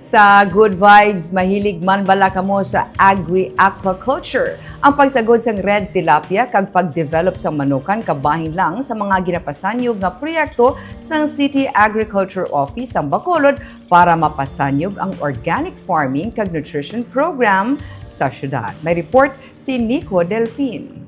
Sa Good Vibes, mahilig man bala kamo sa agri-aquaculture. Ang pagsagod sang red tilapia kag pag-develop sa manukan kabahin lang sa mga ginapasanyog nga proyekto sang City Agriculture Office sa Bacolod para mapasanyog ang organic farming kag nutrition program sa syudad. May report si Nico Delfin.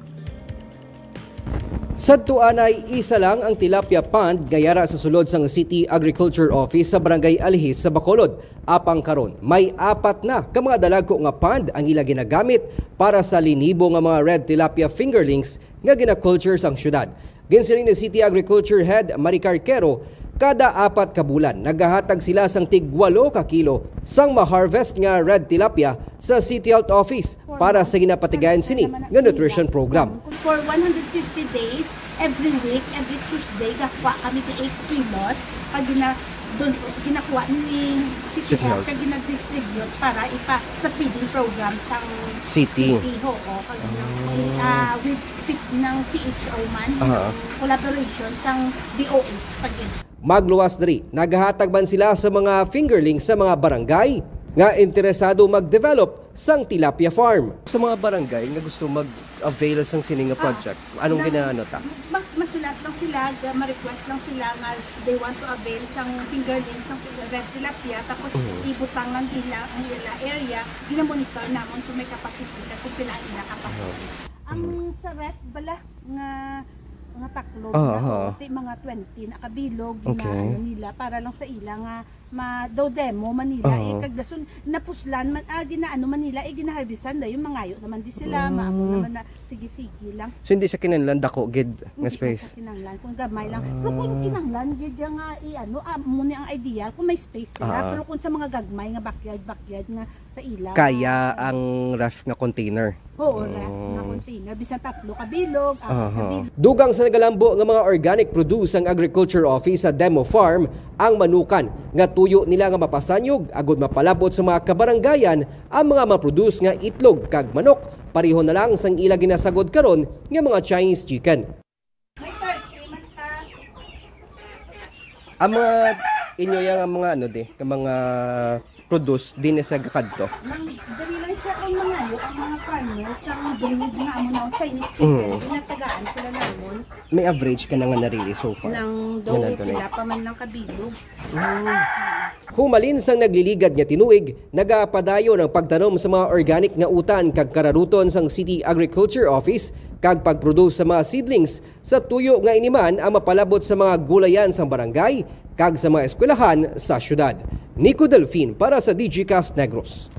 Sa tuanay, isa lang ang tilapia pond gayara sa sulod sang City Agriculture Office sa Barangay Alihis sa Bacolod. Apang karon, may apat na ka mga dalagko nga pond ang ila ginagamit para sa linibo nga mga red tilapia fingerlings nga ginaculture sang syudad. Ginsiling ni City Agriculture Head Maricar Quero, kada 4 ka bulan nagahatag sila sang tig 8 ka kilo sang ma-harvest nga red tilapia sa City Health Office para sa ginapatigayan sini nga nutrition program. For 150 days, every week, every Tuesday, gakuha kami ng 8 kilos pag ginakuha ni City Health, kag gina-distribute para ipa sa feeding program sa City. With ng CHO man, collaboration sang DOH pag Magluwas diri, naghahatag man sila sa mga fingerlings sa mga barangay nga interesado mag-develop sang tilapia farm. Sa mga barangay nga gusto mag-avail sang sininga project, anong ginaano ta? Masulat lang sila, ma-request lang sila nga they want to avail sang fingerlings sang red tilapia, tapos ibutang lang nila ang ila area, ginamonitor namon kung may capacity at kung pila ila capacity. Ang sa ref bala nga mga taklog na mga 20 na kabilog ginaano nila para lang sa ila nga daw demo Manila kagdason napuslan man ginaano Manila ginaharbisan da yung mangayo naman di sila maamo naman na sige-sige lang. So hindi sa kinahanglan dako gid nga space. Hindi sa kinahanglan kung gamay lang. Pero kung kinahanglan gid nga muna ang idea kung may space sila pero kung sa mga gagmay nga backyard nga sa ila kaya ang ref nga container. Oo, ref nga container bisan 3 kabilog, 4 kabilog. Dugang sa nagalambo nga mga organic produce ang Agriculture Office sa Demo Farm ang manukan nga tuyo nila nga mapasanyog agud mapalabot sa mga kabarangayan ang mga maproduce nga itlog kag manok pareho na lang sang ila ginasagod karon nga mga Chinese chicken. Ang mga inyo yang mga mga produce din sa kadto. Dali lang siya ang mga farmers sa breed nga amo na Chinese chicken. Pinatagaan sila namon. May average ka na nga narili so far? Nang daw pila pa man lang kabilog. Humalin sang nagliligad nga tinuig, nagapadayo ng pagtanom sa mga organic nga utan kag kararuton sang City Agriculture Office kag pagproduce sa mga seedlings sa tuyo nga iniman ang mapalabot sa mga gulayan sang barangay kag sa mga eskwelahan sa syudad. Nico Delfin para sa DGCast Negros.